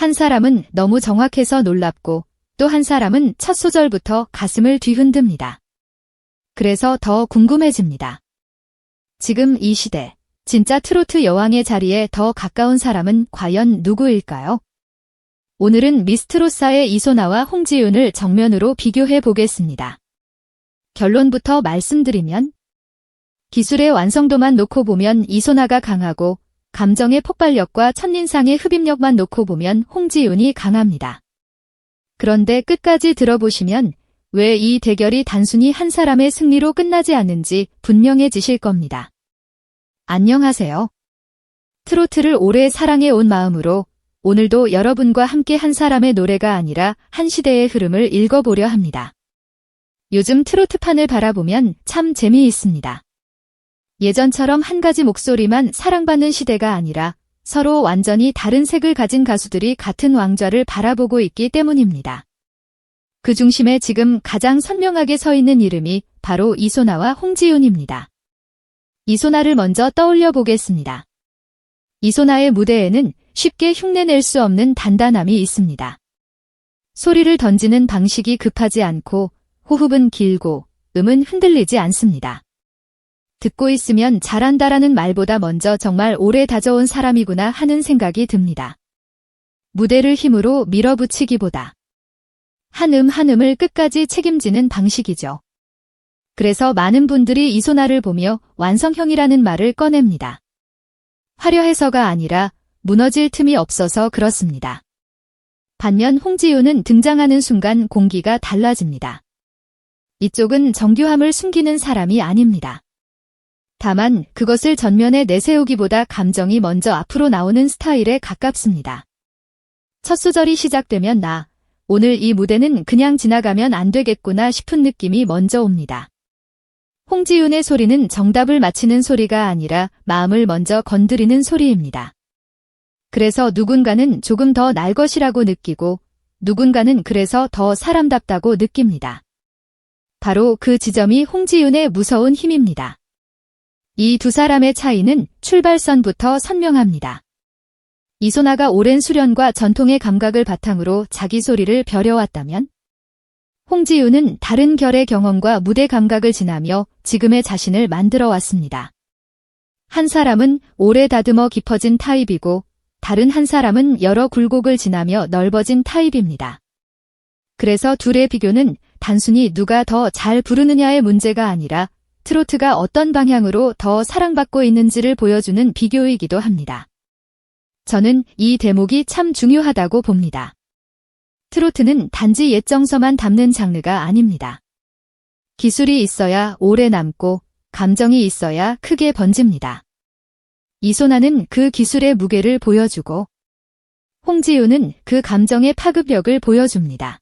한 사람은 너무 정확해서 놀랍고 또 한 사람은 첫 소절부터 가슴을 뒤흔듭니다. 그래서 더 궁금해집니다. 지금 이 시대, 진짜 트로트 여왕의 자리에 더 가까운 사람은 과연 누구일까요? 오늘은 미스트롯사의 이소나와 홍지윤을 정면으로 비교해 보겠습니다. 결론부터 말씀드리면 기술의 완성도만 놓고 보면 이소나가 강하고 감정의 폭발력과 첫인상의 흡입력만 놓고 보면 홍지윤이 강합니다. 그런데 끝까지 들어보시면 왜 이 대결이 단순히 한 사람의 승리로 끝나지 않는지 분명해지실 겁니다. 안녕하세요. 트로트를 오래 사랑해 온 마음으로 오늘도 여러분과 함께 한 사람의 노래가 아니라 한 시대의 흐름을 읽어보려 합니다. 요즘 트로트판을 바라보면 참 재미있습니다. 예전처럼 한 가지 목소리만 사랑받는 시대가 아니라 서로 완전히 다른 색을 가진 가수들이 같은 왕좌를 바라보고 있기 때문입니다. 그 중심에 지금 가장 선명하게 서 있는 이름이 바로 이소나와 홍지윤입니다. 이소나를 먼저 떠올려 보겠습니다. 이소나의 무대에는 쉽게 흉내낼 수 없는 단단함이 있습니다. 소리를 던지는 방식이 급하지 않고 호흡은 길고 음은 흔들리지 않습니다. 듣고 있으면 잘한다라는 말보다 먼저 정말 오래 다져온 사람이구나 하는 생각이 듭니다. 무대를 힘으로 밀어붙이기보다 한 한 음을 끝까지 책임지는 방식이죠. 그래서 많은 분들이 이소나를 보며 완성형이라는 말을 꺼냅니다. 화려해서가 아니라 무너질 틈이 없어서 그렇습니다. 반면 홍지윤은 등장하는 순간 공기가 달라집니다. 이쪽은 정교함을 숨기는 사람이 아닙니다. 다만 그것을 전면에 내세우기보다 감정이 먼저 앞으로 나오는 스타일에 가깝습니다. 첫 소절이 시작되면 오늘 이 무대는 그냥 지나가면 안 되겠구나 싶은 느낌이 먼저 옵니다. 홍지윤의 소리는 정답을 맞히는 소리가 아니라 마음을 먼저 건드리는 소리입니다. 그래서 누군가는 조금 더 날 것이라고 느끼고 누군가는 그래서 더 사람답다고 느낍니다. 바로 그 지점이 홍지윤의 무서운 힘입니다. 이 두 사람의 차이는 출발선부터 선명합니다. 이소나가 오랜 수련과 전통의 감각을 바탕으로 자기 소리를 벼려왔다면 홍지윤은 다른 결의 경험과 무대 감각을 지나며 지금의 자신을 만들어 왔습니다. 한 사람은 오래 다듬어 깊어진 타입이고 다른 한 사람은 여러 굴곡을 지나며 넓어진 타입입니다. 그래서 둘의 비교는 단순히 누가 더 잘 부르느냐의 문제가 아니라 트로트가 어떤 방향으로 더 사랑받고 있는지를 보여주는 비교이기도 합니다. 저는 이 대목이 참 중요하다고 봅니다. 트로트는 단지 옛 정서만 담는 장르가 아닙니다. 기술이 있어야 오래 남고 감정이 있어야 크게 번집니다. 이소나는 그 기술의 무게를 보여주고 홍지윤은 그 감정의 파급력을 보여줍니다.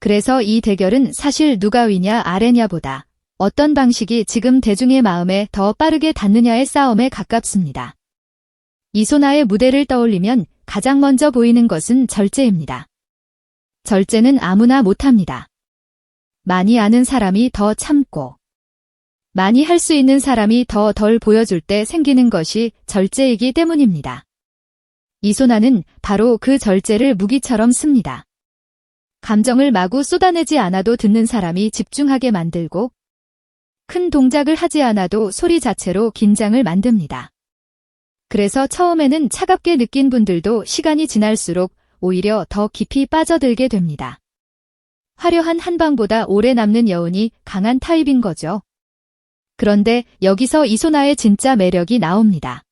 그래서 이 대결은 사실 누가 위냐 아래냐보다 어떤 방식이 지금 대중의 마음에 더 빠르게 닿느냐의 싸움에 가깝습니다. 이소나의 무대를 떠올리면 가장 먼저 보이는 것은 절제입니다. 절제는 아무나 못합니다. 많이 아는 사람이 더 참고 많이 할 수 있는 사람이 더 덜 보여줄 때 생기는 것이 절제이기 때문입니다. 이소나는 바로 그 절제를 무기처럼 씁니다. 감정을 마구 쏟아내지 않아도 듣는 사람이 집중하게 만들고 큰 동작을 하지 않아도 소리 자체로 긴장을 만듭니다. 그래서 처음에는 차갑게 느낀 분들도 시간이 지날수록 오히려 더 깊이 빠져들게 됩니다. 화려한 한방보다 오래 남는 여운이 강한 타입인 거죠. 그런데 여기서 이소나의 진짜 매력이 나옵니다.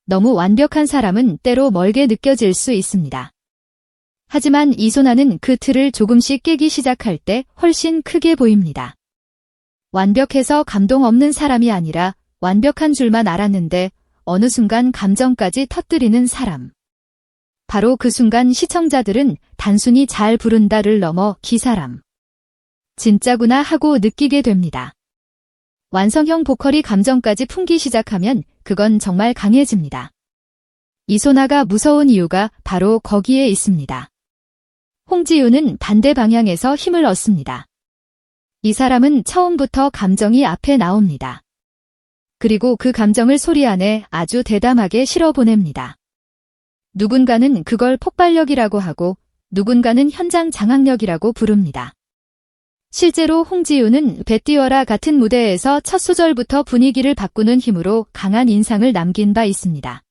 너무 완벽한 사람은 때로 멀게 느껴질 수 있습니다. 하지만 이소나는 그 틀을 조금씩 깨기 시작할 때 훨씬 크게 보입니다. 완벽해서 감동 없는 사람이 아니라 완벽한 줄만 알았는데 어느 순간 감정까지 터뜨리는 사람. 바로 그 순간 시청자들은 단순히 잘 부른다를 넘어 기사람. 진짜구나 하고 느끼게 됩니다. 완성형 보컬이 감정까지 품기 시작하면 그건 정말 강해집니다. 이소나가 무서운 이유가 바로 거기에 있습니다. 홍지윤은 반대 방향에서 힘을 얻습니다. 이 사람은 처음부터 감정이 앞에 나옵니다. 그리고 그 감정을 소리 안에 아주 대담하게 실어보냅니다. 누군가는 그걸 폭발력이라고 하고 누군가는 현장 장악력이라고 부릅니다. 실제로 홍지윤은 뱃띠워라 같은 무대에서 첫 소절부터 분위기를 바꾸는 힘으로 강한 인상을 남긴 바 있습니다.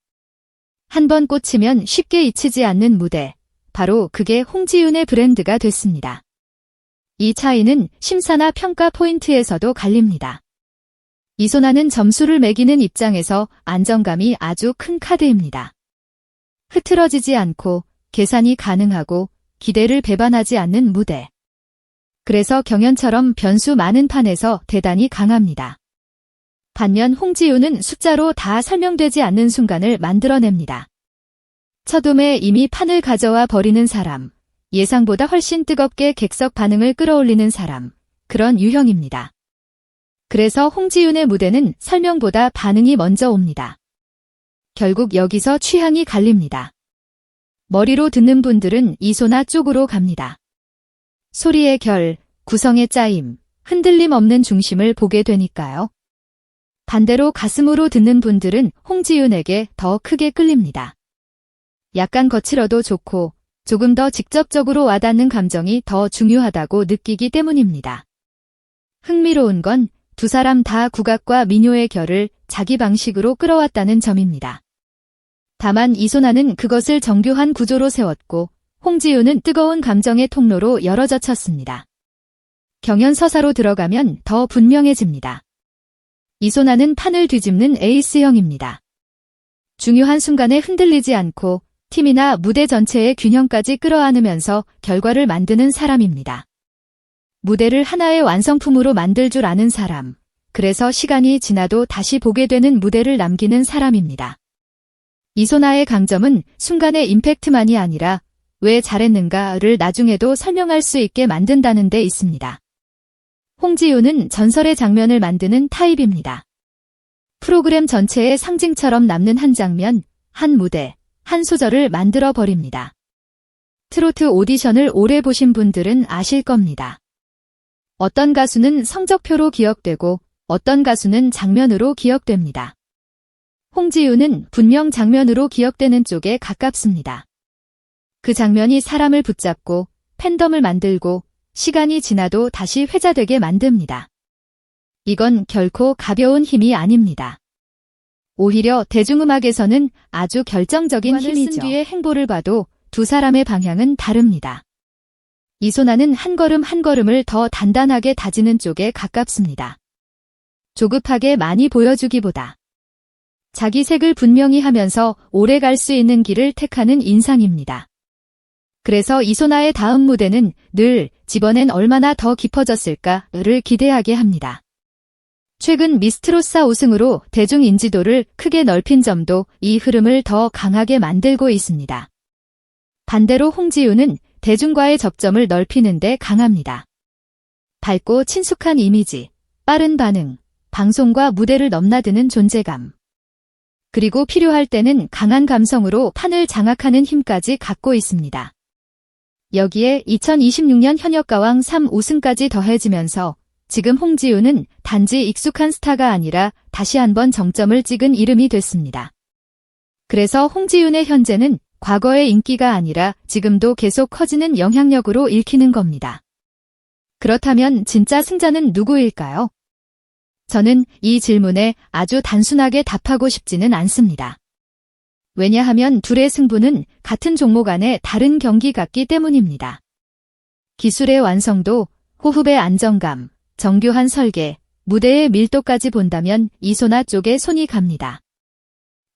한 번 꽂히면 쉽게 잊히지 않는 무대, 바로 그게 홍지윤의 브랜드가 됐습니다. 이 차이는 심사나 평가 포인트에서도 갈립니다. 이소나는 점수를 매기는 입장에서 안정감이 아주 큰 카드입니다. 흐트러지지 않고 계산이 가능하고 기대를 배반하지 않는 무대. 그래서 경연처럼 변수 많은 판에서 대단히 강합니다. 반면 홍지윤은 숫자로 다 설명되지 않는 순간을 만들어냅니다. 첫음에 이미 판을 가져와 버리는 사람, 예상보다 훨씬 뜨겁게 객석 반응을 끌어올리는 사람, 그런 유형입니다. 그래서 홍지윤의 무대는 설명보다 반응이 먼저 옵니다. 결국 여기서 취향이 갈립니다. 머리로 듣는 분들은 이소나 쪽으로 갑니다. 소리의 결, 구성의 짜임, 흔들림 없는 중심을 보게 되니까요. 반대로 가슴으로 듣는 분들은 홍지윤에게 더 크게 끌립니다. 약간 거칠어도 좋고 조금 더 직접적으로 와닿는 감정이 더 중요하다고 느끼기 때문입니다. 흥미로운 건 두 사람 다 국악과 민요의 결을 자기 방식으로 끌어왔다는 점입니다. 다만 이소나는 그것을 정교한 구조로 세웠고 홍지윤은 뜨거운 감정의 통로로 열어젖혔습니다. 경연 서사로 들어가면 더 분명해집니다. 이소나는 판을 뒤집는 에이스형입니다. 중요한 순간에 흔들리지 않고 팀이나 무대 전체의 균형까지 끌어안으면서 결과를 만드는 사람입니다. 무대를 하나의 완성품으로 만들 줄 아는 사람, 그래서 시간이 지나도 다시 보게 되는 무대를 남기는 사람입니다. 이소나의 강점은 순간의 임팩트만이 아니라 왜 잘했는가를 나중에도 설명할 수 있게 만든다는 데 있습니다. 홍지윤은 전설의 장면을 만드는 타입입니다. 프로그램 전체의 상징처럼 남는 한 장면, 한 무대, 한 소절을 만들어 버립니다. 트로트 오디션을 오래 보신 분들은 아실 겁니다. 어떤 가수는 성적표로 기억되고 어떤 가수는 장면으로 기억됩니다. 홍지윤은 분명 장면으로 기억되는 쪽에 가깝습니다. 그 장면이 사람을 붙잡고 팬덤을 만들고 시간이 지나도 다시 회자되게 만듭니다. 이건 결코 가벼운 힘이 아닙니다. 오히려 대중음악에서는 아주 결정적인 힘이죠. 쓴 뒤의 행보를 봐도 두 사람의 방향은 다릅니다. 이소나는 한 걸음 한 걸음을 더 단단하게 다지는 쪽에 가깝습니다. 조급하게 많이 보여주기보다 자기 색을 분명히 하면서 오래 갈 수 있는 길을 택하는 인상입니다. 그래서 이소나의 다음 무대는 늘 이번엔 얼마나 더 깊어졌을까를 기대하게 합니다. 최근 미스트로사 우승으로 대중 인지도를 크게 넓힌 점도 이 흐름을 더 강하게 만들고 있습니다. 반대로 홍지윤은 대중과의 접점을 넓히는 데 강합니다. 밝고 친숙한 이미지, 빠른 반응, 방송과 무대를 넘나드는 존재감. 그리고 필요할 때는 강한 감성으로 판을 장악하는 힘까지 갖고 있습니다. 여기에 2026년 현역가왕 3우승까지 더해지면서 지금 홍지윤은 단지 익숙한 스타가 아니라 다시 한번 정점을 찍은 이름이 됐습니다. 그래서 홍지윤의 현재는 과거의 인기가 아니라 지금도 계속 커지는 영향력으로 읽히는 겁니다. 그렇다면 진짜 승자는 누구일까요? 저는 이 질문에 아주 단순하게 답하고 싶지는 않습니다. 왜냐하면 둘의 승부는 같은 종목 안에 다른 경기 같기 때문입니다. 기술의 완성도, 호흡의 안정감, 정교한 설계, 무대의 밀도까지 본다면 이소나 쪽에 손이 갑니다.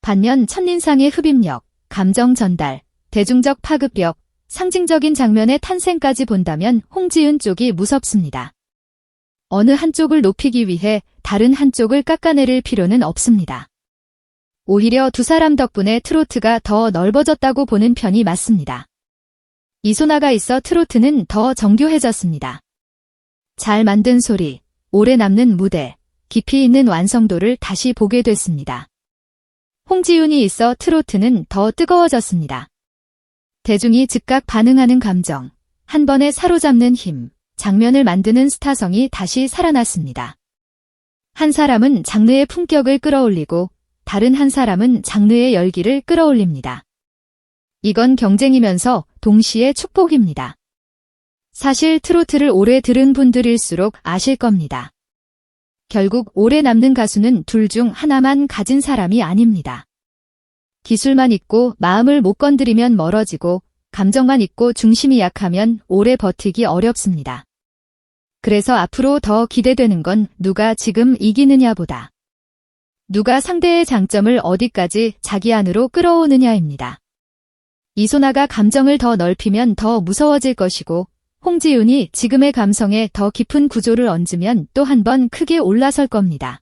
반면 첫인상의 흡입력, 감정 전달, 대중적 파급력, 상징적인 장면의 탄생까지 본다면 홍지윤 쪽이 무섭습니다. 어느 한쪽을 높이기 위해 다른 한쪽을 깎아내릴 필요는 없습니다. 오히려 두 사람 덕분에 트로트가 더 넓어졌다고 보는 편이 맞습니다. 이소나가 있어 트로트는 더 정교해졌습니다. 잘 만든 소리, 오래 남는 무대, 깊이 있는 완성도를 다시 보게 됐습니다. 홍지윤이 있어 트로트는 더 뜨거워졌습니다. 대중이 즉각 반응하는 감정, 한 번에 사로잡는 힘, 장면을 만드는 스타성이 다시 살아났습니다. 한 사람은 장르의 품격을 끌어올리고 다른 한 사람은 장르의 열기를 끌어올립니다. 이건 경쟁이면서 동시에 축복입니다. 사실 트로트를 오래 들은 분들일수록 아실 겁니다. 결국 오래 남는 가수는 둘 중 하나만 가진 사람이 아닙니다. 기술만 있고 마음을 못 건드리면 멀어지고 감정만 있고 중심이 약하면 오래 버티기 어렵습니다. 그래서 앞으로 더 기대되는 건 누가 지금 이기느냐보다 누가 상대의 장점을 어디까지 자기 안으로 끌어오느냐입니다. 이소나가 감정을 더 넓히면 더 무서워질 것이고 홍지윤이 지금의 감성에 더 깊은 구조를 얹으면 또 한 번 크게 올라설 겁니다.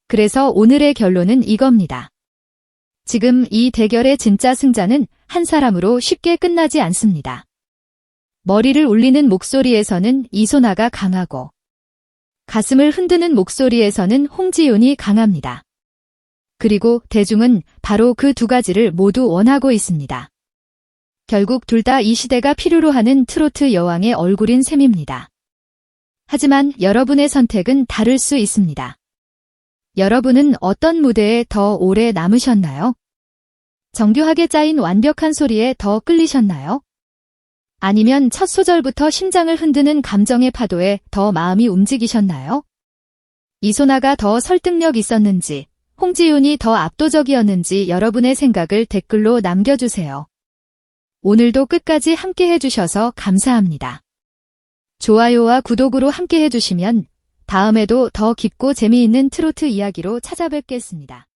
그래서 오늘의 결론은 이겁니다. 지금 이 대결의 진짜 승자는 한 사람으로 쉽게 끝나지 않습니다. 머리를 울리는 목소리에서는 이소나가 강하고 가슴을 흔드는 목소리에서는 홍지윤이 강합니다. 그리고 대중은 바로 그 두 가지를 모두 원하고 있습니다. 결국 둘 다 이 시대가 필요로 하는 트로트 여왕의 얼굴인 셈입니다. 하지만 여러분의 선택은 다를 수 있습니다. 여러분은 어떤 무대에 더 오래 남으셨나요? 정교하게 짜인 완벽한 소리에 더 끌리셨나요? 아니면 첫 소절부터 심장을 흔드는 감정의 파도에 더 마음이 움직이셨나요? 이소나가 더 설득력 있었는지, 홍지윤이 더 압도적이었는지 여러분의 생각을 댓글로 남겨주세요. 오늘도 끝까지 함께 해주셔서 감사합니다. 좋아요와 구독으로 함께 해주시면 다음에도 더 깊고 재미있는 트로트 이야기로 찾아뵙겠습니다.